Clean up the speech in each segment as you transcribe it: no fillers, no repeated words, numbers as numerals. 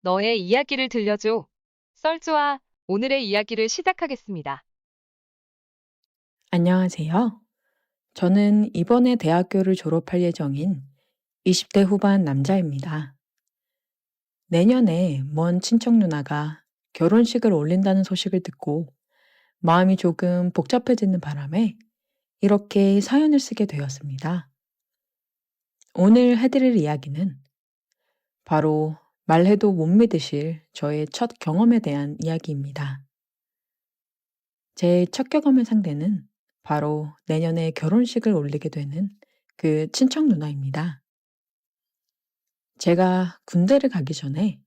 너의 이야기를 들려줘. 썰주와 오늘의 이야기를 시작하겠습니다. 안녕하세요. 저는 이번에 대학교를 졸업할 예정인 20대 후반 남자입니다. 내년에 먼 친척 누나가 결혼식을 올린다는 소식을 듣고 마음이 조금 복잡해지는 바람에 이렇게 사연을 쓰게 되었습니다. 오늘 해드릴 이야기는 바로 말해도 못 믿으실 저의 첫 경험에 대한 이야기입니다. 제 첫 경험의 상대는 바로 내년에 결혼식을 올리게 되는 그 친척 누나입니다. 제가 군대를 가기 전에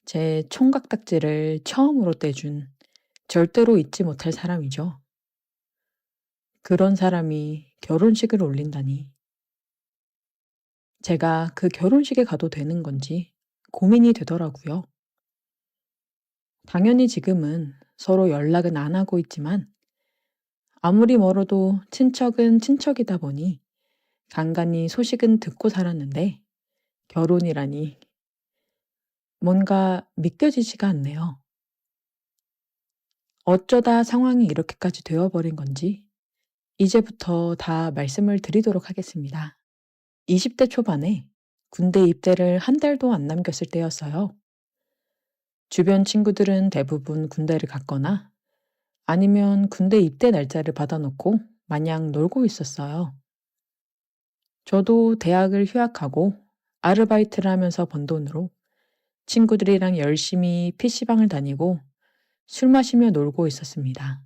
제 총각딱지를 처음으로 떼준 절대로 잊지 못할 사람이죠. 그런 사람이 결혼식을 올린다니. 제가 그 결혼식에 가도 되는 건지 고민이 되더라고요. 당연히 지금은 서로 연락은 안 하고 있지만 아무리 멀어도 친척은 친척이다 보니 간간히 소식은 듣고 살았는데 결혼이라니 뭔가 믿겨지지가 않네요. 어쩌다 상황이 이렇게까지 되어버린 건지 이제부터 다 말씀을 드리도록 하겠습니다. 20대 초반에 군대 입대를 한 달도 안 남겼을 때였어요. 주변 친구들은 대부분 군대를 갔거나 아니면 군대 입대 날짜를 받아놓고 마냥 놀고 있었어요. 저도 대학을 휴학하고 아르바이트를 하면서 번 돈으로 친구들이랑 열심히 PC방을 다니고 술 마시며 놀고 있었습니다.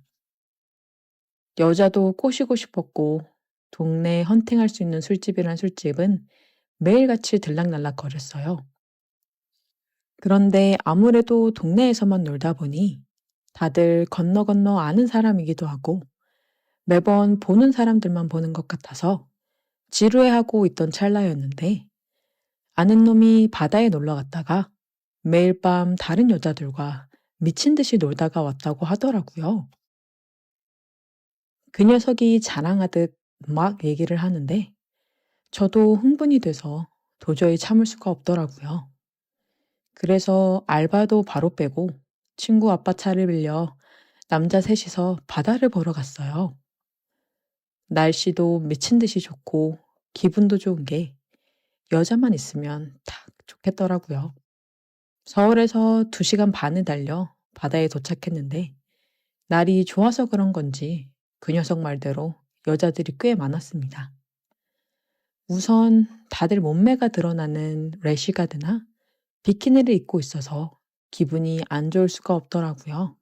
여자도 꼬시고 싶었고 동네에 헌팅할 수 있는 술집이란 술집은 매일같이 들락날락 거렸어요. 그런데 아무래도 동네에서만 놀다 보니 다들 건너 건너 아는 사람이기도 하고 매번 보는 사람들만 보는 것 같아서 지루해하고 있던 찰나였는데 아는 놈이 바다에 놀러 갔다가 매일 밤 다른 여자들과 미친 듯이 놀다가 왔다고 하더라고요. 그 녀석이 자랑하듯 막 얘기를 하는데 저도 흥분이 돼서 도저히 참을 수가 없더라고요. 그래서 알바도 바로 빼고 친구 아빠 차를 빌려 남자 셋이서 바다를 보러 갔어요. 날씨도 미친 듯이 좋고 기분도 좋은 게 여자만 있으면 딱 좋겠더라고요. 서울에서 2시간 반을 달려 바다에 도착했는데 날이 좋아서 그런 건지 그 녀석 말대로 여자들이 꽤 많았습니다. 우선 다들 몸매가 드러나는 래시가드나 비키니를 입고 있어서 기분이 안 좋을 수가 없더라고요.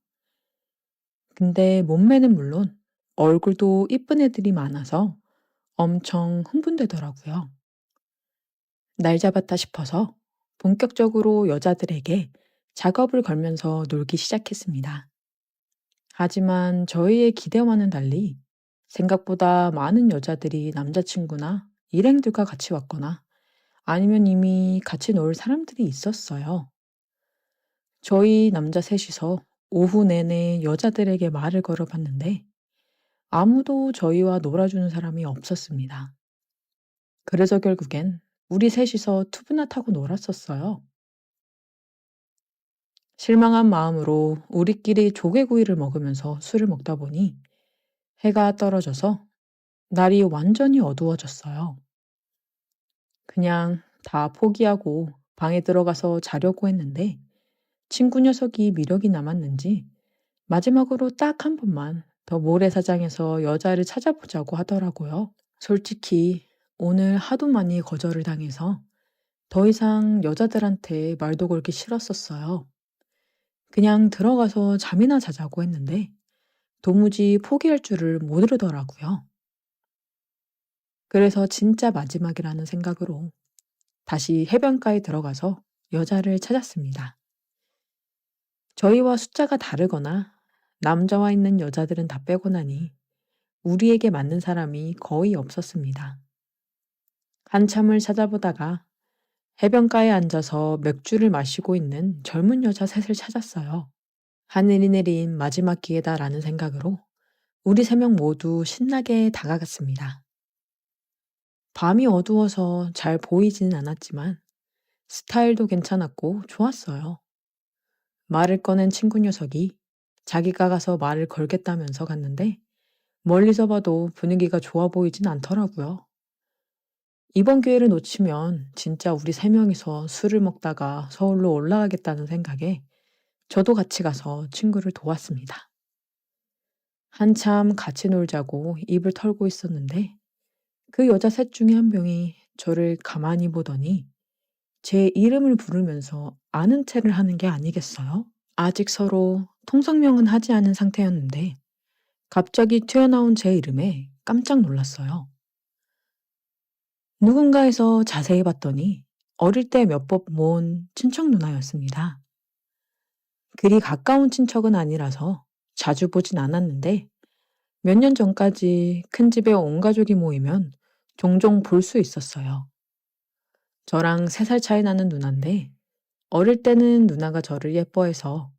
근데 몸매는 물론 얼굴도 이쁜 애들이 많아서 엄청 흥분되더라고요. 날 잡았다 싶어서 본격적으로 여자들에게 작업을 걸면서 놀기 시작했습니다. 하지만 저희의 기대와는 달리 생각보다 많은 여자들이 남자친구나 일행들과 같이 왔거나 아니면 이미 같이 놀 사람들이 있었어요. 저희 남자 셋이서 오후 내내 여자들에게 말을 걸어봤는데 아무도 저희와 놀아주는 사람이 없었습니다. 그래서 결국엔 우리 셋이서 투브나 타고 놀았었어요. 실망한 마음으로 우리끼리 조개구이를 먹으면서 술을 먹다 보니 해가 떨어져서 날이 완전히 어두워졌어요. 그냥 다 포기하고 방에 들어가서 자려고 했는데 친구 녀석이 미력이 남았는지 마지막으로 딱 한 번만 더 모래사장에서 여자를 찾아보자고 하더라고요. 솔직히 오늘 하도 많이 거절을 당해서 더 이상 여자들한테 말도 걸기 싫었었어요. 그냥 들어가서 잠이나 자자고 했는데 도무지 포기할 줄을 모르더라고요. 그래서 진짜 마지막이라는 생각으로 다시 해변가에 들어가서 여자를 찾았습니다. 저희와 숫자가 다르거나 남자와 있는 여자들은 다 빼고 나니 우리에게 맞는 사람이 거의 없었습니다. 한참을 찾아보다가 해변가에 앉아서 맥주를 마시고 있는 젊은 여자 셋을 찾았어요. 하늘이 내린 마지막 기회다라는 생각으로 우리 3명 모두 신나게 다가갔습니다. 밤이 어두워서 잘 보이지는 않았지만 스타일도 괜찮았고 좋았어요. 말을 꺼낸 친구 녀석이 자기가 가서 말을 걸겠다면서 갔는데 멀리서 봐도 분위기가 좋아 보이진 않더라고요. 이번 기회를 놓치면 진짜 우리 세 명이서 술을 먹다가 서울로 올라가겠다는 생각에 저도 같이 가서 친구를 도왔습니다. 한참 같이 놀자고 입을 털고 있었는데 그 여자 셋 중에 한 명이 저를 가만히 보더니 제 이름을 부르면서 아는 체를 하는 게 아니겠어요? 아직 서로 통성명은 하지 않은 상태였는데 갑자기 튀어나온 제 이름에 깜짝 놀랐어요. 누군가에서 자세히 봤더니 어릴 때 몇 번 모은 친척 누나였습니다. 그리 가까운 친척은 아니라서 자주 보진 않았는데 몇 년 전까지 큰 집에 온 가족이 모이면 종종 볼 수 있었어요. 저랑 3살 차이 나는 누나인데 어릴 때는 누나가 저를 예뻐해서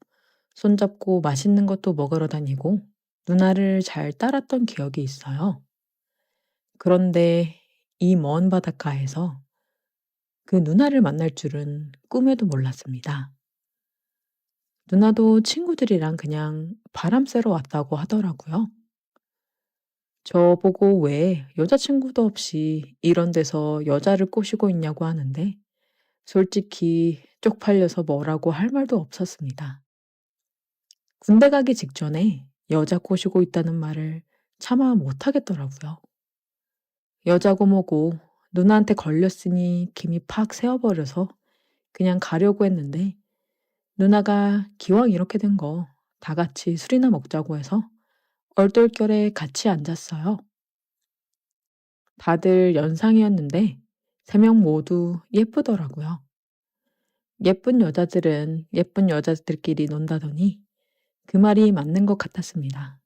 손잡고 맛있는 것도 먹으러 다니고 누나를 잘 따랐던 기억이 있어요. 그런데 이 먼 바닷가에서 그 누나를 만날 줄은 꿈에도 몰랐습니다. 누나도 친구들이랑 그냥 바람 쐬러 왔다고 하더라고요. 저보고 왜 여자친구도 없이 이런 데서 여자를 꼬시고 있냐고 하는데 솔직히 쪽팔려서 뭐라고 할 말도 없었습니다. 군대 가기 직전에 여자 꼬시고 있다는 말을 차마 못하겠더라고요. 여자고 뭐고 누나한테 걸렸으니 김이 팍 새어버려서 그냥 가려고 했는데 누나가 기왕 이렇게 된 거 다 같이 술이나 먹자고 해서 얼떨결에 같이 앉았어요. 다들 연상이었는데 3명 모두 예쁘더라고요. 예쁜 여자들은 예쁜 여자들끼리 논다더니 그 말이 맞는 것 같았습니다.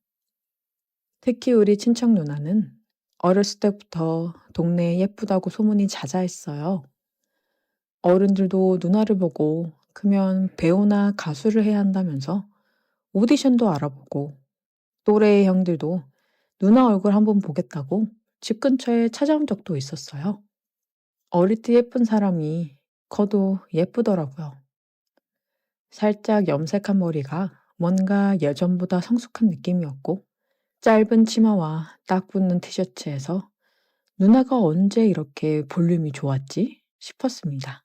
특히 우리 친척 누나는 어렸을 때부터 동네에 예쁘다고 소문이 자자했어요. 어른들도 누나를 보고 크면 배우나 가수를 해야 한다면서 오디션도 알아보고 또래의 형들도 누나 얼굴 한번 보겠다고 집 근처에 찾아온 적도 있었어요. 어릴 때 예쁜 사람이 커도 예쁘더라고요. 살짝 염색한 머리가 뭔가 예전보다 성숙한 느낌이었고 짧은 치마와 딱 붙는 티셔츠에서 누나가 언제 이렇게 볼륨이 좋았지 싶었습니다.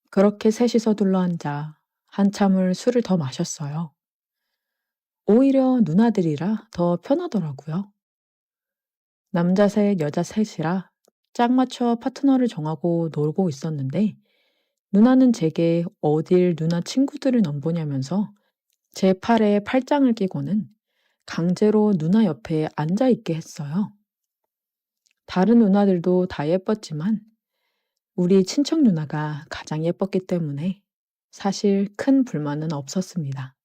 그렇게 셋이서 둘러앉아 한참을 술을 더 마셨어요. 오히려 누나들이라 더 편하더라고요. 남자 셋, 여자 셋이라 짝 맞춰 파트너를 정하고 놀고 있었는데 누나는 제게 어딜 누나 친구들을 넘보냐면서 제 팔에 팔짱을 끼고는 강제로 누나 옆에 앉아 있게 했어요. 다른 누나들도 다 예뻤지만 우리 친척 누나가 가장 예뻤기 때문에 사실 큰 불만은 없었습니다.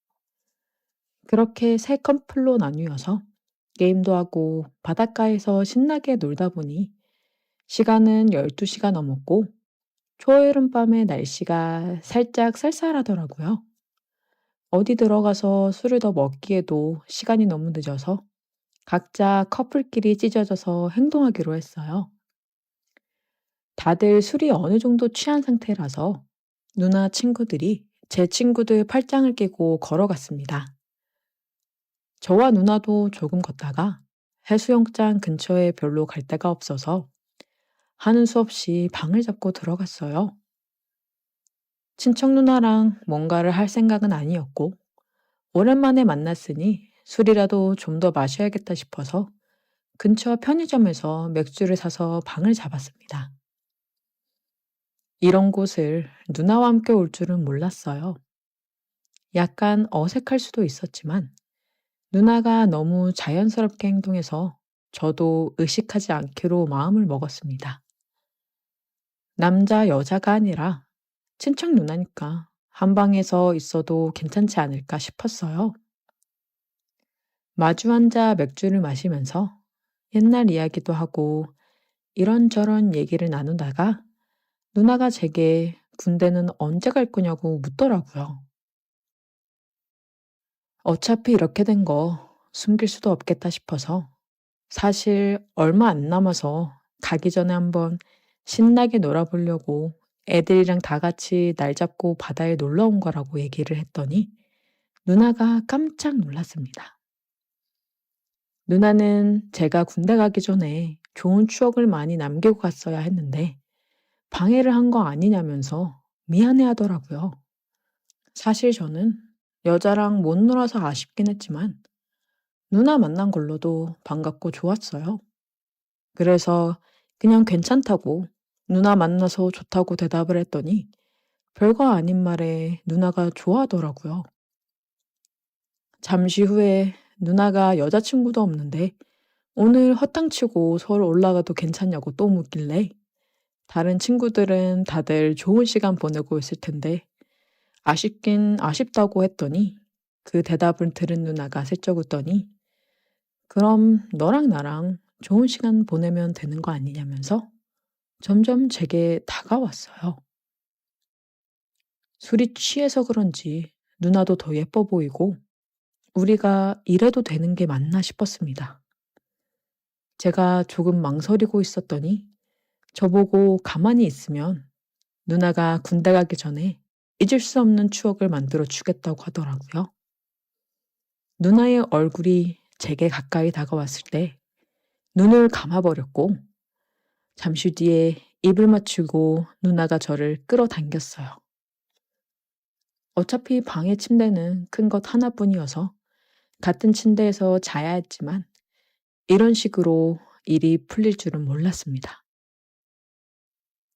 그렇게 세 커플로 나뉘어서 게임도 하고 바닷가에서 신나게 놀다 보니 시간은 12시가 넘었고 초여름밤의 날씨가 살짝 쌀쌀하더라고요. 어디 들어가서 술을 더 먹기에도 시간이 너무 늦어서 각자 커플끼리 찢어져서 행동하기로 했어요. 다들 술이 어느 정도 취한 상태라서 누나 친구들이 제 친구들 팔짱을 끼고 걸어갔습니다. 저와 누나도 조금 걷다가 해수욕장 근처에 별로 갈 데가 없어서 하는 수 없이 방을 잡고 들어갔어요. 친척 누나랑 뭔가를 할 생각은 아니었고 오랜만에 만났으니 술이라도 좀 더 마셔야겠다 싶어서 근처 편의점에서 맥주를 사서 방을 잡았습니다. 이런 곳을 누나와 함께 올 줄은 몰랐어요. 약간 어색할 수도 있었지만 누나가 너무 자연스럽게 행동해서 저도 의식하지 않기로 마음을 먹었습니다. 남자, 여자가 아니라 친척 누나니까 한 방에서 있어도 괜찮지 않을까 싶었어요. 마주 앉아 맥주를 마시면서 옛날 이야기도 하고 이런저런 얘기를 나누다가 누나가 제게 군대는 언제 갈 거냐고 묻더라고요. 어차피 이렇게 된 거 숨길 수도 없겠다 싶어서 사실 얼마 안 남아서 가기 전에 한번 신나게 놀아보려고 애들이랑 다 같이 날 잡고 바다에 놀러 온 거라고 얘기를 했더니 누나가 깜짝 놀랐습니다. 누나는 제가 군대 가기 전에 좋은 추억을 많이 남기고 갔어야 했는데 방해를 한 거 아니냐면서 미안해 하더라고요. 사실 저는 여자랑 못 놀아서 아쉽긴 했지만 누나 만난 걸로도 반갑고 좋았어요. 그래서 그냥 괜찮다고 누나 만나서 좋다고 대답을 했더니 별거 아닌 말에 누나가 좋아하더라고요. 잠시 후에 누나가 여자친구도 없는데 오늘 허탕치고 서울 올라가도 괜찮냐고 또 묻길래 다른 친구들은 다들 좋은 시간 보내고 있을 텐데 아쉽긴 아쉽다고 했더니 그 대답을 들은 누나가 슬쩍 웃더니 그럼 너랑 나랑 좋은 시간 보내면 되는 거 아니냐면서 점점 제게 다가왔어요. 술이 취해서 그런지 누나도 더 예뻐 보이고 우리가 이래도 되는 게 맞나 싶었습니다. 제가 조금 망설이고 있었더니 저보고 가만히 있으면 누나가 군대 가기 전에 잊을 수 없는 추억을 만들어 주겠다고 하더라고요. 누나의 얼굴이 제게 가까이 다가왔을 때 눈을 감아버렸고 잠시 뒤에 입을 맞추고 누나가 저를 끌어당겼어요. 어차피 방의 침대는 큰 것 하나뿐이어서 같은 침대에서 자야 했지만 이런 식으로 일이 풀릴 줄은 몰랐습니다.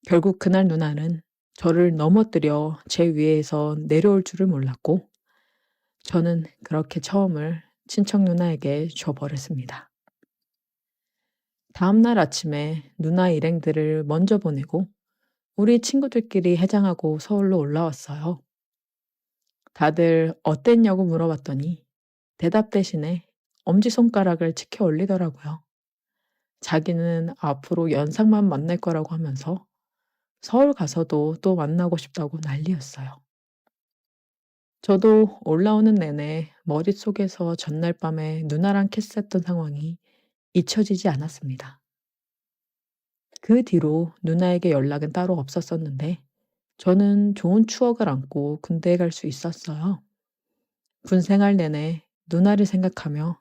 결국 그날 누나는 저를 넘어뜨려 제 위에서 내려올 줄을 몰랐고 저는 그렇게 처음을 친척 누나에게 줘버렸습니다. 다음 날 아침에 누나 일행들을 먼저 보내고 우리 친구들끼리 해장하고 서울로 올라왔어요. 다들 어땠냐고 물어봤더니 대답 대신에 엄지손가락을 치켜 올리더라고요. 자기는 앞으로 연상만 만날 거라고 하면서 서울 가서도 또 만나고 싶다고 난리였어요. 저도 올라오는 내내 머릿속에서 전날 밤에 누나랑 키스했던 상황이 잊혀지지 않았습니다. 그 뒤로 누나에게 연락은 따로 없었었는데 저는 좋은 추억을 안고 군대에 갈 수 있었어요. 군 생활 내내 누나를 생각하며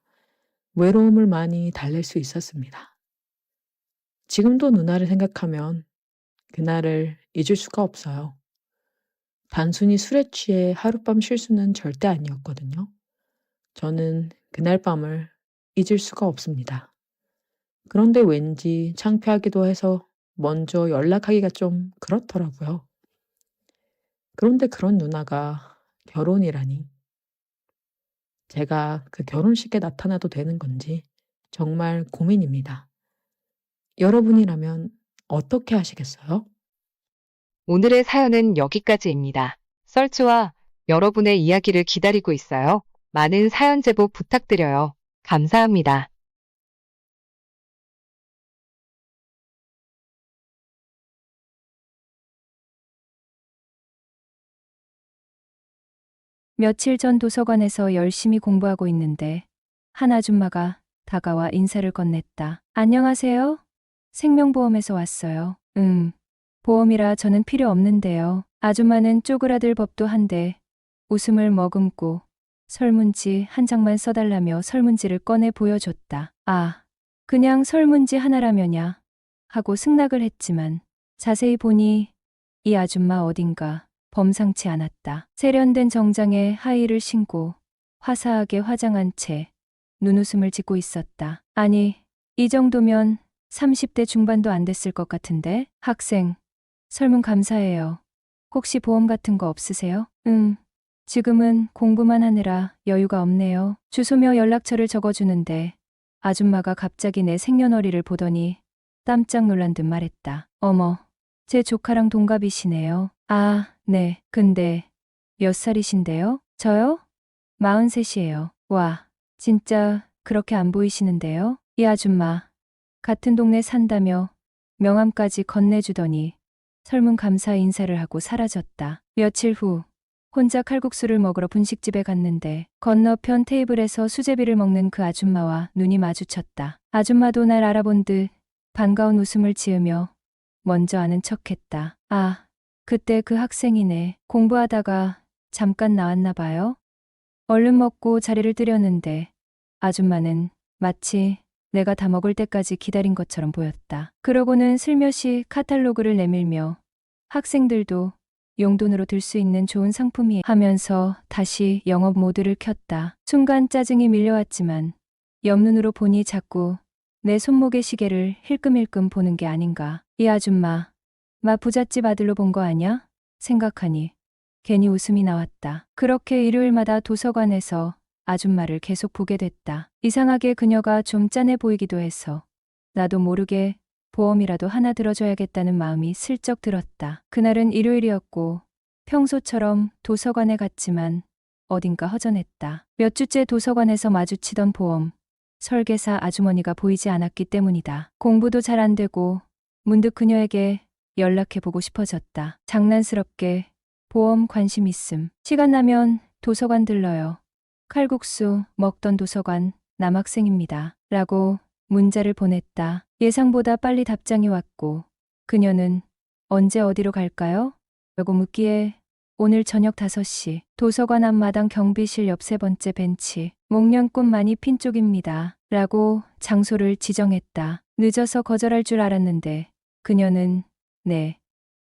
외로움을 많이 달랠 수 있었습니다. 지금도 누나를 생각하면 그날을 잊을 수가 없어요. 단순히 술에 취해 하룻밤 실수는 절대 아니었거든요. 저는 그날 밤을 잊을 수가 없습니다. 그런데 왠지 창피하기도 해서 먼저 연락하기가 좀 그렇더라고요. 그런데 그런 누나가 결혼이라니. 제가 그 결혼식에 나타나도 되는 건지 정말 고민입니다. 여러분이라면 어떻게 하시겠어요? 오늘의 사연은 여기까지입니다. 썰주와 여러분의 이야기를 기다리고 있어요. 많은 사연 제보 부탁드려요. 감사합니다. 며칠 전 도서관에서 열심히 공부하고 있는데 한 아줌마가 다가와 인사를 건넸다. 안녕하세요. 생명보험에서 왔어요. 보험이라 저는 필요 없는데요. 아줌마는 쪼그라들 법도 한데 웃음을 머금고 설문지 한 장만 써달라며 설문지를 꺼내 보여줬다. 아, 그냥 설문지 하나라면야 하고 승낙을 했지만 자세히 보니 이 아줌마 어딘가 범상치 않았다. 세련된 정장에 하의를 신고 화사하게 화장한 채 눈웃음을 짓고 있었다. 아니, 이 정도면 30대 중반도 안 됐을 것 같은데? 학생, 설문 감사해요. 혹시 보험 같은 거 없으세요? 지금은 공부만 하느라 여유가 없네요. 주소며 연락처를 적어주는데 아줌마가 갑자기 내 생년월일을 보더니 깜짝 놀란 듯 말했다. 어머, 제 조카랑 동갑이시네요. 아, 네. 근데 몇 살이신데요? 저요? 43이에요. 와, 진짜 그렇게 안 보이시는데요? 이 아줌마, 같은 동네 산다며 명함까지 건네주더니 설문감사 인사를 하고 사라졌다. 며칠 후 혼자 칼국수를 먹으러 분식집에 갔는데 건너편 테이블에서 수제비를 먹는 그 아줌마와 눈이 마주쳤다. 아줌마도 날 알아본 듯 반가운 웃음을 지으며 먼저 아는 척했다. 아, 그때 그 학생이네. 공부하다가 잠깐 나왔나 봐요. 얼른 먹고 자리를 뜨려는데 아줌마는 마치 내가 다 먹을 때까지 기다린 것처럼 보였다. 그러고는 슬며시 카탈로그를 내밀며 학생들도 용돈으로 들 수 있는 좋은 상품이 하면서 다시 영업 모드를 켰다. 순간 짜증이 밀려왔지만 옆눈으로 보니 자꾸 내 손목의 시계를 힐끔힐끔 보는 게 아닌가. 이 아줌마, 마 부잣집 아들로 본 거 아냐? 생각하니 괜히 웃음이 나왔다. 그렇게 일요일마다 도서관에서 아줌마를 계속 보게 됐다. 이상하게 그녀가 좀 짠해 보이기도 해서 나도 모르게 보험이라도 하나 들어줘야겠다는 마음이 슬쩍 들었다. 그날은 일요일이었고 평소처럼 도서관에 갔지만 어딘가 허전했다. 몇 주째 도서관에서 마주치던 보험 설계사 아주머니가 보이지 않았기 때문이다. 공부도 잘 안 되고 문득 그녀에게 연락해보고 싶어졌다. 장난스럽게 보험 관심 있음. 시간 나면 도서관 들러요. 칼국수 먹던 도서관 남학생입니다. 라고 문자를 보냈다. 예상보다 빨리 답장이 왔고 그녀는 언제 어디로 갈까요? 라고 묻기에 오늘 저녁 5시 도서관 앞마당 경비실 옆 3번째 벤치 목련꽃 많이 핀 쪽입니다. 라고 장소를 지정했다. 늦어서 거절할 줄 알았는데 그녀는 네,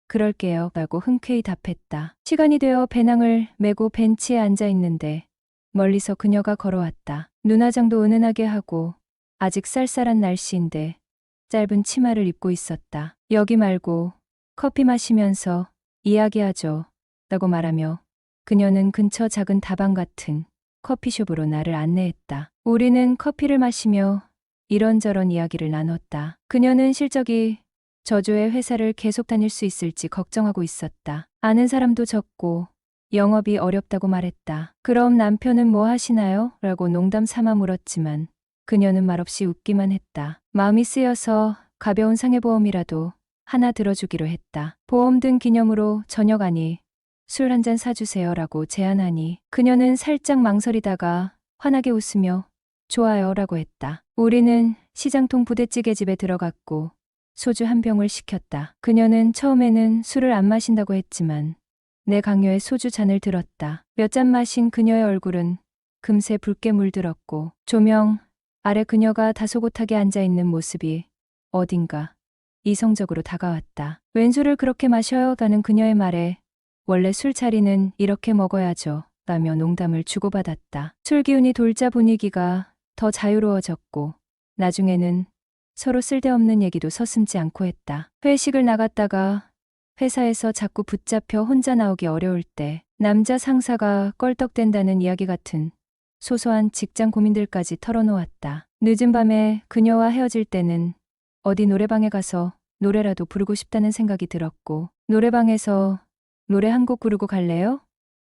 그럴게요. 라고 흔쾌히 답했다. 시간이 되어 배낭을 메고 벤치에 앉아 있는데 멀리서 그녀가 걸어왔다. 눈화장도 은은하게 하고 아직 쌀쌀한 날씨인데 짧은 치마를 입고 있었다. 여기 말고 커피 마시면서 이야기하죠. 라고 말하며 그녀는 근처 작은 다방 같은 커피숍으로 나를 안내했다. 우리는 커피를 마시며 이런저런 이야기를 나눴다. 그녀는 실적이 저조의 회사를 계속 다닐 수 있을지 걱정하고 있었다. 아는 사람도 적고 영업이 어렵다고 말했다. 그럼 남편은 뭐 하시나요? 라고 농담 삼아 물었지만 그녀는 말없이 웃기만 했다. 마음이 쓰여서 가벼운 상해보험이라도 하나 들어주기로 했다. 보험 든 기념으로 저녁 아니 술 한 잔 사주세요 라고 제안하니 그녀는 살짝 망설이다가 환하게 웃으며 좋아요 라고 했다. 우리는 시장통 부대찌개집에 들어갔고 소주 한 병을 시켰다. 그녀는 처음에는 술을 안 마신다고 했지만 내 강요에 소주 잔을 들었다. 몇 잔 마신 그녀의 얼굴은 금세 붉게 물들었고 조명 아래 그녀가 다소곳하게 앉아있는 모습이 어딘가 이성적으로 다가왔다. 웬 술을 그렇게 마셔요? 라는 그녀의 말에 원래 술자리는 이렇게 먹어야죠. 라며 농담을 주고받았다. 술 기운이 돌자 분위기가 더 자유로워졌고 나중에는 서로 쓸데없는 얘기도 서슴지 않고 했다. 회식을 나갔다가 회사에서 자꾸 붙잡혀 혼자 나오기 어려울 때 남자 상사가 껄떡댄다는 이야기 같은 소소한 직장 고민들까지 털어놓았다. 늦은 밤에 그녀와 헤어질 때는 어디 노래방에 가서 노래라도 부르고 싶다는 생각이 들었고 노래방에서 노래 한 곡 부르고 갈래요?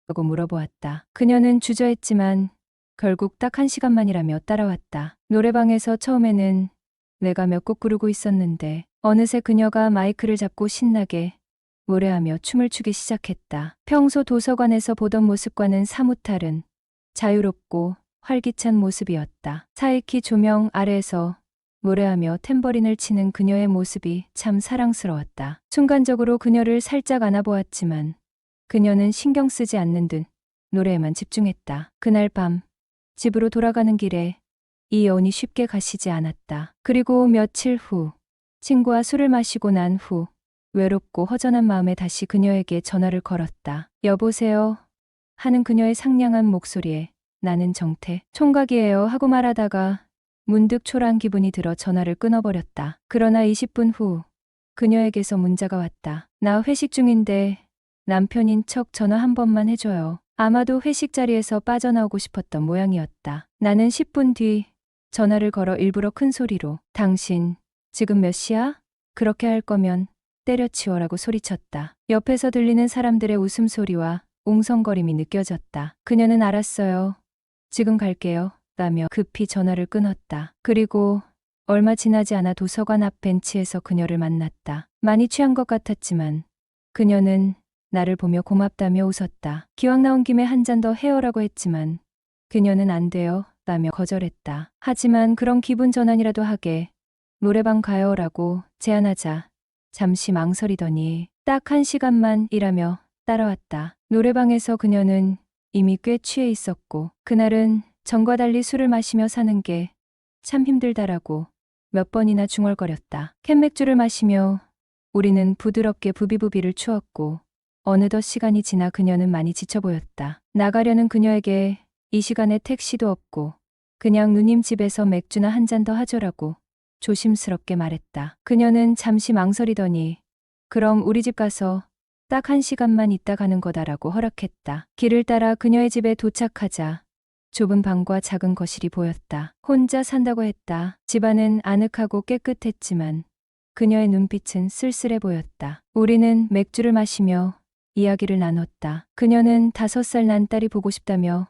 라고 물어보았다. 그녀는 주저했지만 결국 딱 1시간만이라며 따라왔다. 노래방에서 처음에는 내가 몇 곡 부르고 있었는데 어느새 그녀가 마이크를 잡고 신나게 노래하며 춤을 추기 시작했다. 평소 도서관에서 보던 모습과는 사뭇 다른 자유롭고 활기찬 모습이었다. 사익히 조명 아래에서 노래하며 탬버린을 치는 그녀의 모습이 참 사랑스러웠다. 순간적으로 그녀를 살짝 안아보았지만 그녀는 신경 쓰지 않는 듯 노래에만 집중했다. 그날 밤 집으로 돌아가는 길에 이 여운이 쉽게 가시지 않았다. 그리고 며칠 후 친구와 술을 마시고 난 후 외롭고 허전한 마음에 다시 그녀에게 전화를 걸었다. 여보세요? 하는 그녀의 상냥한 목소리에 나는 정태 총각이에요 하고 말하다가 문득 초라한 기분이 들어 전화를 끊어버렸다. 그러나 20분 후 그녀에게서 문자가 왔다. 나 회식 중인데 남편인 척 전화 한 번만 해줘요. 아마도 회식 자리에서 빠져나오고 싶었던 모양이었다. 나는 10분 뒤 전화를 걸어 일부러 큰 소리로 당신 지금 몇 시야? 그렇게 할 거면 때려치워라고 소리쳤다. 옆에서 들리는 사람들의 웃음소리와 웅성거림이 느껴졌다. 그녀는 알았어요. 지금 갈게요. 라며 급히 전화를 끊었다. 그리고 얼마 지나지 않아 도서관 앞 벤치에서 그녀를 만났다. 많이 취한 것 같았지만 그녀는 나를 보며 고맙다며 웃었다. 기왕 나온 김에 한 잔 더 해요라고 했지만 그녀는 안 돼요. 라며 거절했다. 하지만 그런 기분 전환이라도 하게 노래방 가요라고 제안하자 잠시 망설이더니 딱 1시간만 일하며 따라왔다. 노래방에서 그녀는 이미 꽤 취해 있었고 그날은 전과 달리 술을 마시며 사는 게 참 힘들다라고 몇 번이나 중얼거렸다. 캔맥주를 마시며 우리는 부드럽게 부비부비를 추었고 어느덧 시간이 지나 그녀는 많이 지쳐 보였다. 나가려는 그녀에게 이 시간에 택시도 없고 그냥 누님 집에서 맥주나 한 잔 더 하죠라고 조심스럽게 말했다. 그녀는 잠시 망설이더니 그럼 우리 집 가서 딱 1시간만 있다 가는 거다라고 허락했다. 길을 따라 그녀의 집에 도착하자 좁은 방과 작은 거실이 보였다. 혼자 산다고 했다. 집안은 아늑하고 깨끗했지만 그녀의 눈빛은 쓸쓸해 보였다. 우리는 맥주를 마시며 이야기를 나눴다. 그녀는 5살 난 딸이 보고 싶다며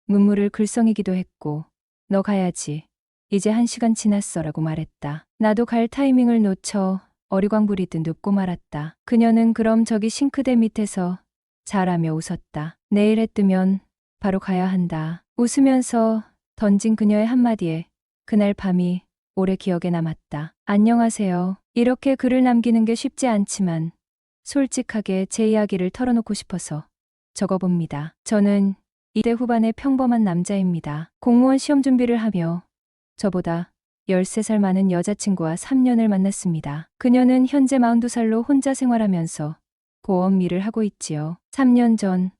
눈물을 글썽이기도 했고 너 가야지. 이제 1시간 지났어라고 말했다. 나도 갈 타이밍을 놓쳐 어리광 부리듯 눕고 말았다. 그녀는 그럼 저기 싱크대 밑에서 자라며 웃었다. 내일 해 뜨면 바로 가야 한다. 웃으면서 던진 그녀의 한마디에 그날 밤이 오래 기억에 남았다. 안녕하세요. 이렇게 글을 남기는 게 쉽지 않지만 솔직하게 제 이야기를 털어놓고 싶어서 적어봅니다. 저는 20대 후반의 평범한 남자입니다. 공무원 시험 준비를 하며 저보다 13살 많은 여자친구와 3년을 만났습니다. 그녀는 현재 42살로 혼자 생활하면서 보험 일을 하고 있지요. 3년 전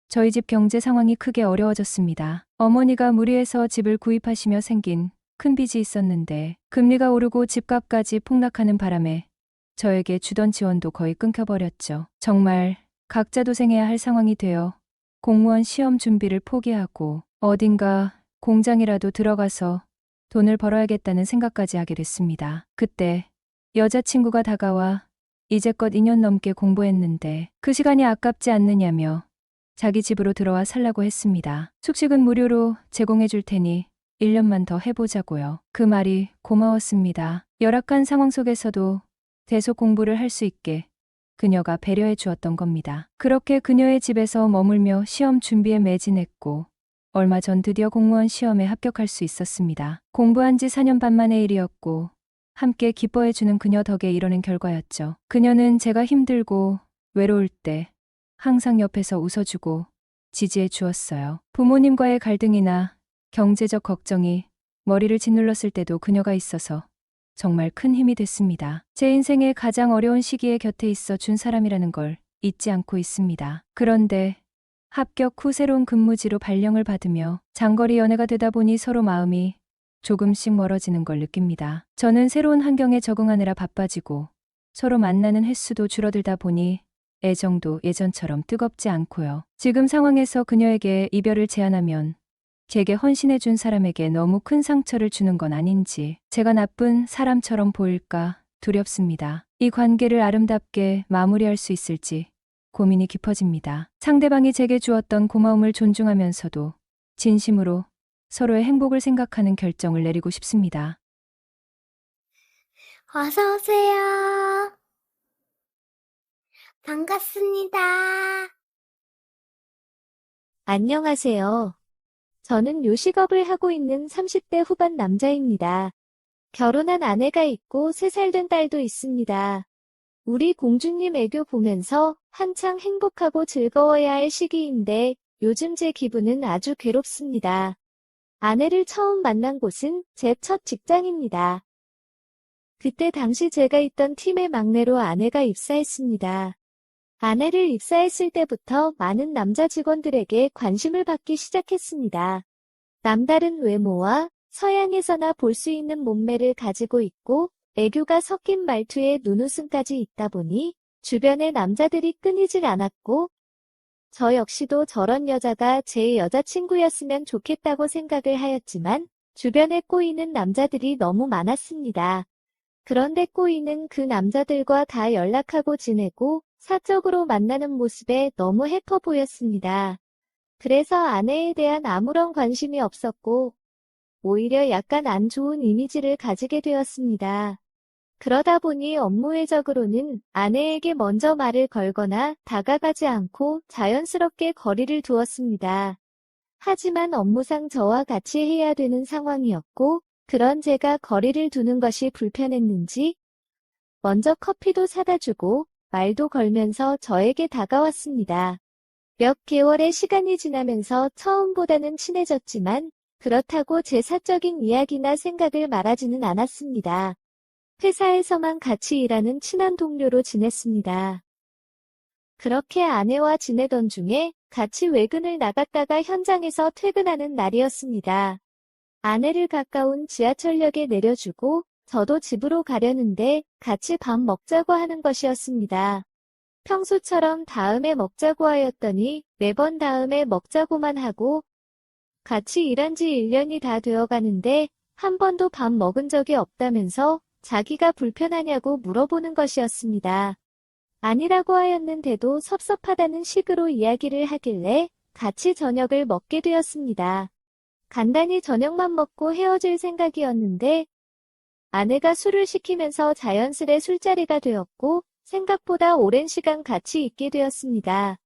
저희 집 경제 상황이 크게 어려워졌습니다. 어머니가 무리해서 집을 구입하시며 생긴 큰 빚이 있었는데 금리가 오르고 집값까지 폭락하는 바람에 저에게 주던 지원도 거의 끊겨버렸죠. 정말 각자 도생해야 할 상황이 되어 공무원 시험 준비를 포기하고 어딘가 공장이라도 들어가서 돈을 벌어야겠다는 생각까지 하게 됐습니다. 그때 여자친구가 다가와 이제껏 2년 넘게 공부했는데 그 시간이 아깝지 않느냐며 자기 집으로 들어와 살라고 했습니다. 숙식은 무료로 제공해 줄 테니 1년만 더 해보자고요. 그 말이 고마웠습니다. 열악한 상황 속에서도 계속 공부를 할 수 있게 그녀가 배려해 주었던 겁니다. 그렇게 그녀의 집에서 머물며 시험 준비에 매진했고 얼마 전 드디어 공무원 시험에 합격할 수 있었습니다. 공부한 지 4년 반 만의 일이었고 함께 기뻐해 주는 그녀 덕에 이뤄낸 결과였죠. 그녀는 제가 힘들고 외로울 때 항상 옆에서 웃어주고 지지해 주었어요. 부모님과의 갈등이나 경제적 걱정이 머리를 짓눌렀을 때도 그녀가 있어서 정말 큰 힘이 됐습니다. 제 인생의 가장 어려운 시기에 곁에 있어 준 사람이라는 걸 잊지 않고 있습니다. 그런데 합격 후 새로운 근무지로 발령을 받으며 장거리 연애가 되다 보니 서로 마음이 조금씩 멀어지는 걸 느낍니다. 저는 새로운 환경에 적응하느라 바빠지고 서로 만나는 횟수도 줄어들다 보니 애정도 예전처럼 뜨겁지 않고요. 지금 상황에서 그녀에게 이별을 제안하면 제게 헌신해준 사람에게 너무 큰 상처를 주는 건 아닌지 제가 나쁜 사람처럼 보일까 두렵습니다. 이 관계를 아름답게 마무리할 수 있을지 고민이 깊어집니다. 상대방이 제게 주었던 고마움을 존중하면서도 진심으로 서로의 행복을 생각하는 결정을 내리고 싶습니다. 어서 오세요. 반갑습니다. 안녕하세요. 저는 요식업을 하고 있는 30대 후반 남자입니다. 결혼한 아내가 있고 3살 된 딸도 있습니다. 우리 공주님 애교 보면서 한창 행복하고 즐거워야 할 시기인데 요즘 제 기분은 아주 괴롭습니다. 아내를 처음 만난 곳은 제 첫 직장입니다. 그때 당시 제가 있던 팀의 막내로 아내가 입사했습니다. 아내를 입사했을 때부터 많은 남자 직원들에게 관심을 받기 시작했습니다. 남다른 외모와 서양에서나 볼 수 있는 몸매를 가지고 있고 애교가 섞인 말투에 눈웃음까지 있다 보니 주변의 남자들이 끊이질 않았고 저 역시도 저런 여자가 제 여자친구였으면 좋겠다고 생각을 하였지만 주변에 꼬이는 남자들이 너무 많았습니다. 그런데 꼬이는 그 남자들과 다 연락하고 지내고 사적으로 만나는 모습에 너무 해퍼 보였습니다. 그래서 아내에 대한 아무런 관심이 없었고 오히려 약간 안 좋은 이미지를 가지게 되었습니다. 그러다 보니 업무회적으로는 아내에게 먼저 말을 걸거나 다가가지 않고 자연스럽게 거리를 두었습니다. 하지만 업무상 저와 같이 해야 되는 상황이었고 그런 제가 거리를 두는 것이 불편했는지 먼저 커피도 사다 주고 말도 걸면서 저에게 다가왔습니다. 몇 개월의 시간이 지나면서 처음보다는 친해졌지만 그렇다고 제 사적인 이야기나 생각을 말하지는 않았습니다. 회사에서만 같이 일하는 친한 동료로 지냈습니다. 그렇게 아내와 지내던 중에 같이 외근을 나갔다가 현장에서 퇴근하는 날이었습니다. 아내를 가까운 지하철역에 내려주고 저도 집으로 가려는데 같이 밥 먹자고 하는 것이었습니다. 평소처럼 다음에 먹자고 하였더니 매번 다음에 먹자고만 하고 같이 일한 지 1년이 다 되어 가는데 한 번도 밥 먹은 적이 없다면서 자기가 불편하냐고 물어보는 것이었습니다. 아니라고 하였는데도 섭섭하다는 식으로 이야기를 하길래 같이 저녁을 먹게 되었습니다. 간단히 저녁만 먹고 헤어질 생각이었는데 아내가 술을 시키면서 자연스레 술자리가 되었고 생각보다 오랜 시간 같이 있게 되었습니다.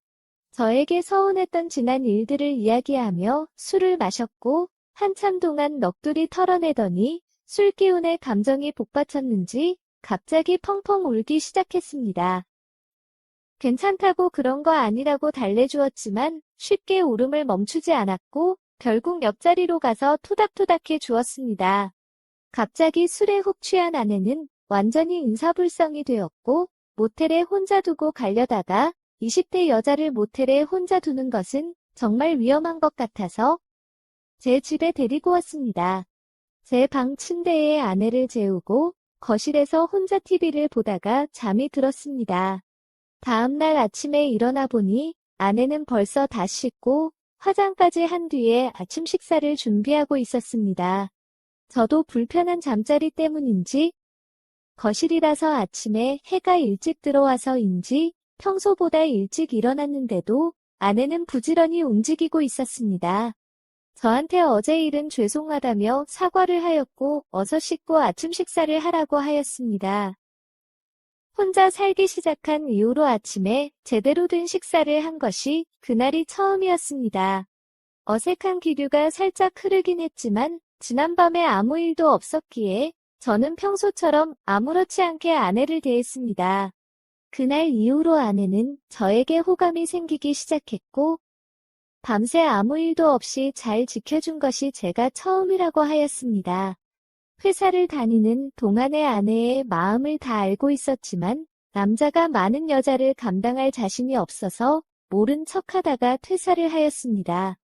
저에게 서운했던 지난 일들을 이야기하며 술을 마셨고 한참 동안 넋두리 털어내더니 술 기운에 감정이 복받쳤는지 갑자기 펑펑 울기 시작했습니다. 괜찮다고 그런 거 아니라고 달래주었지만 쉽게 울음을 멈추지 않았고 결국 옆자리로 가서 토닥토닥해 주었습니다. 갑자기 술에 훅 취한 아내는 완전히 인사불성이 되었고 모텔에 혼자 두고 가려다가 20대 여자를 모텔에 혼자 두는 것은 정말 위험한 것 같아서 제 집에 데리고 왔습니다. 제 방 침대에 아내를 재우고 거실에서 혼자 TV를 보다가 잠이 들었습니다. 다음날 아침에 일어나 보니 아내는 벌써 다 씻고 화장까지 한 뒤에 아침 식사를 준비하고 있었습니다. 저도 불편한 잠자리 때문인지 거실이라서 아침에 해가 일찍 들어와서인지 평소보다 일찍 일어났는데도 아내는 부지런히 움직이고 있었습니다. 저한테 어제 일은 죄송하다며 사과를 하였고 어서 씻고 아침 식사를 하라고 하였습니다. 혼자 살기 시작한 이후로 아침에 제대로 된 식사를 한 것이 그날이 처음이었습니다. 어색한 기류가 살짝 흐르긴 했지만 지난밤에 아무 일도 없었기에 저는 평소처럼 아무렇지 않게 아내를 대했습니다. 그날 이후로 아내는 저에게 호감이 생기기 시작했고 밤새 아무 일도 없이 잘 지켜준 것이 제가 처음이라고 하였습니다. 회사를 다니는 동안의 아내의 마음을 다 알고 있었지만 남자가 많은 여자를 감당할 자신이 없어서 모른 척하다가 퇴사를 하였습니다.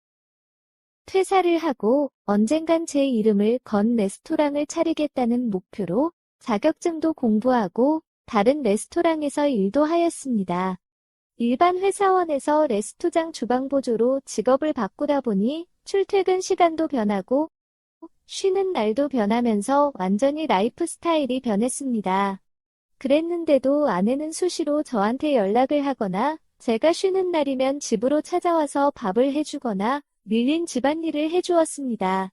퇴사를 하고 언젠간 제 이름을 건 레스토랑을 차리겠다는 목표로 자격증도 공부하고 다른 레스토랑에서 일도 하였습니다. 일반 회사원에서 레스토장 주방보조로 직업을 바꾸다 보니 출퇴근 시간도 변하고 쉬는 날도 변하면서 완전히 라이프 스타일이 변했습니다. 그랬는데도 아내는 수시로 저한테 연락을 하거나 제가 쉬는 날이면 집으로 찾아와서 밥을 해주거나 밀린 집안일을 해주었습니다.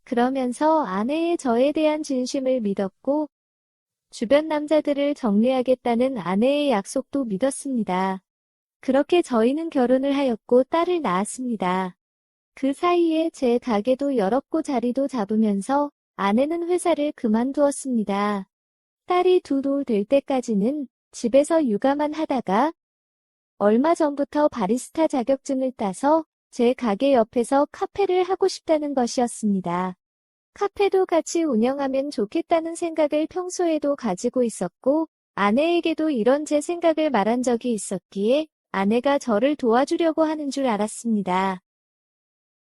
그러면서 아내의 저에 대한 진심을 믿었고 주변 남자들을 정리하겠다는 아내의 약속도 믿었습니다. 그렇게 저희는 결혼을 하였고 딸을 낳았습니다. 그 사이에 제 가게도 열었고 자리도 잡으면서 아내는 회사를 그만두었습니다. 딸이 2돌 될 때까지는 집에서 육아만 하다가 얼마 전부터 바리스타 자격증을 따서 제 가게 옆에서 카페를 하고 싶다는 것이었습니다. 카페도 같이 운영하면 좋겠다는 생각을 평소에도 가지고 있었고 아내에게도 이런 제 생각을 말한 적이 있었기에 아내가 저를 도와주려고 하는 줄 알았습니다.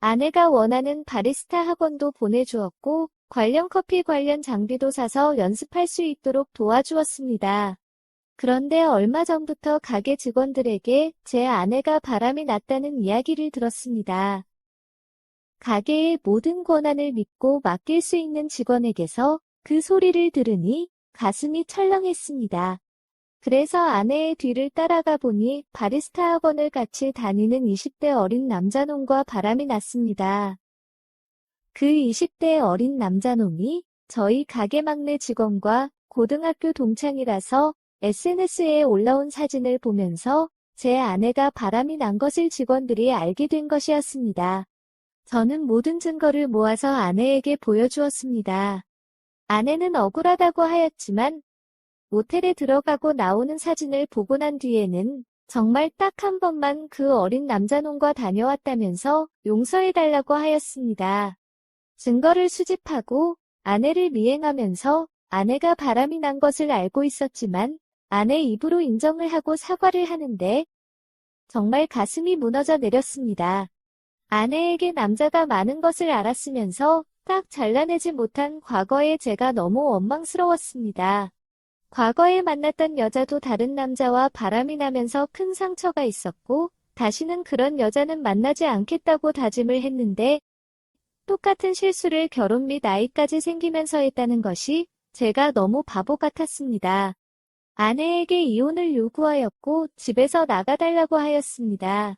아내가 원하는 바리스타 학원도 보내주었고 관련 커피 관련 장비도 사서 연습할 수 있도록 도와주었습니다. 그런데 얼마 전부터 가게 직원들에게 제 아내가 바람이 났다는 이야기를 들었습니다. 가게의 모든 권한을 믿고 맡길 수 있는 직원에게서 그 소리를 들으니 가슴이 철렁했습니다. 그래서 아내의 뒤를 따라가 보니 바리스타 학원을 같이 다니는 20대 어린 남자놈과 바람이 났습니다. 그 20대 어린 남자놈이 저희 가게 막내 직원과 고등학교 동창이라서 SNS에 올라온 사진을 보면서 제 아내가 바람이 난 것을 직원들이 알게 된 것이었습니다. 저는 모든 증거를 모아서 아내에게 보여주었습니다. 아내는 억울하다고 하였지만 모텔에 들어가고 나오는 사진을 보고 난 뒤에는 정말 딱 한 번만 그 어린 남자놈과 다녀왔다면서 용서해달라고 하였습니다. 증거를 수집하고 아내를 미행하면서 아내가 바람이 난 것을 알고 있었지만 아내 입으로 인정을 하고 사과를 하는데 정말 가슴이 무너져 내렸습니다. 아내에게 남자가 많은 것을 알았으면서 딱 잘라내지 못한 과거의 제가 너무 원망스러웠습니다. 과거에 만났던 여자도 다른 남자와 바람이 나면서 큰 상처가 있었고 다시는 그런 여자는 만나지 않겠다고 다짐을 했는데 똑같은 실수를 결혼 및 아이까지 생기면서 했다는 것이 제가 너무 바보 같았습니다. 아내에게 이혼을 요구하였고 집에서 나가달라고 하였습니다.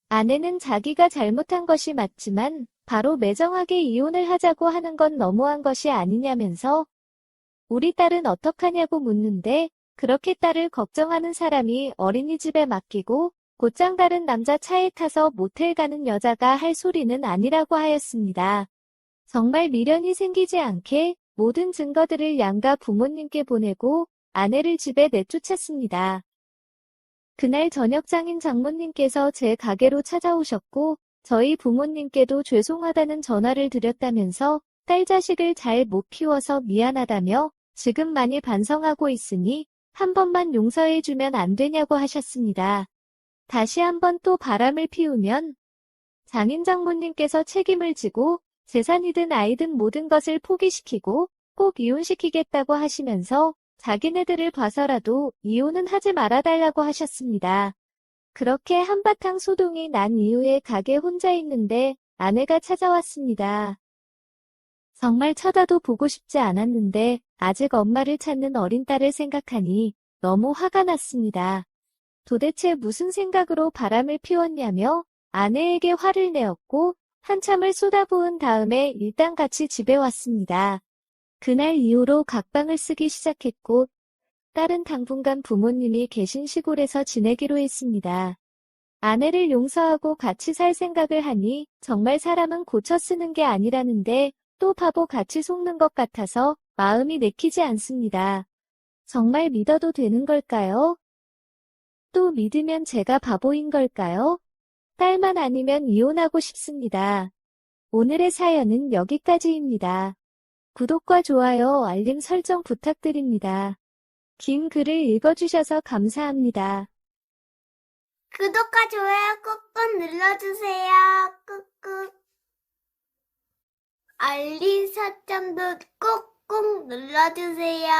아내는 자기가 잘못한 것이 맞지만 바로 매정하게 이혼을 하자고 하는 건 너무한 것이 아니냐면서 우리 딸은 어떡하냐고 묻는데 그렇게 딸을 걱정하는 사람이 어린이집에 맡기고 곧장 다른 남자 차에 타서 모텔 가는 여자가 할 소리는 아니라고 하였습니다. 정말 미련이 생기지 않게 모든 증거들을 양가 부모님께 보내고 아내를 집에 내쫓았습니다. 그날 저녁 장인 장모님께서 제 가게로 찾아오셨고 저희 부모님께도 죄송하다는 전화를 드렸다면서 딸 자식을 잘 못 키워서 미안하다며 지금 많이 반성하고 있으니 한 번만 용서해주면 안 되냐고 하셨습니다. 다시 한번 또 바람을 피우면 장인 장모님께서 책임을 지고 재산이든 아이든 모든 것을 포기시키고 꼭 이혼시키겠다고 하시면서 자기네들을 봐서라도 이혼은 하지 말아달라고 하셨습니다. 그렇게 한바탕 소동이 난 이후에 가게 혼자 있는데 아내가 찾아왔습니다. 정말 쳐다도 보고 싶지 않았는데 아직 엄마를 찾는 어린 딸을 생각하니 너무 화가 났습니다. 도대체 무슨 생각으로 바람을 피웠냐며 아내에게 화를 내었고 한참을 쏟아부은 다음에 일단 같이 집에 왔습니다. 그날 이후로 각방을 쓰기 시작했고 딸은 당분간 부모님이 계신 시골에서 지내기로 했습니다. 아내를 용서하고 같이 살 생각을 하니 정말 사람은 고쳐 쓰는 게 아니라는데 또 바보 같이 속는 것 같아서 마음이 내키지 않습니다. 정말 믿어도 되는 걸까요? 또 믿으면 제가 바보인 걸까요? 딸만 아니면 이혼하고 싶습니다. 오늘의 사연은 여기까지입니다. 구독과 좋아요, 알림 설정 부탁드립니다. 긴 글을 읽어주셔서 감사합니다. 구독과 좋아요 꾹꾹 눌러주세요. 꾹꾹. 알림 설정도 꾹꾹 눌러주세요.